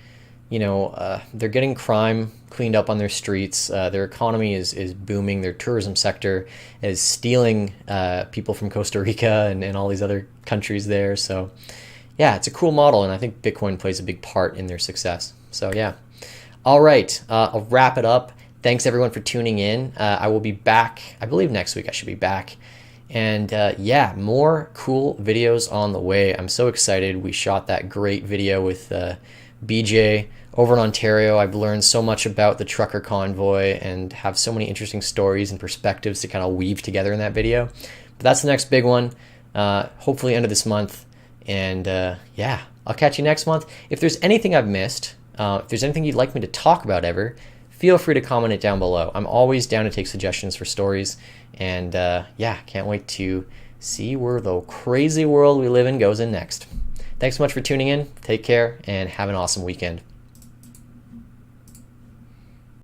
they're getting crime cleaned up on their streets. Their economy is booming. Their tourism sector is stealing people from Costa Rica and all these other countries there. So yeah, it's a cool model, and I think Bitcoin plays a big part in their success. So yeah. All right, I'll wrap it up. Thanks everyone for tuning in. I will be back, I believe next week I should be back. And yeah, more cool videos on the way. I'm so excited. We shot that great video with BJ over in Ontario. I've learned so much about the trucker convoy and have so many interesting stories and perspectives to kind of weave together in that video. But that's the next big one, hopefully end of this month. And yeah, I'll catch you next month. If there's anything I've missed, if there's anything you'd like me to talk about ever, feel free to comment it down below. I'm always down to take suggestions for stories. And yeah, can't wait to see where the crazy world we live in goes in next. Thanks so much for tuning in. Take care and have an awesome weekend.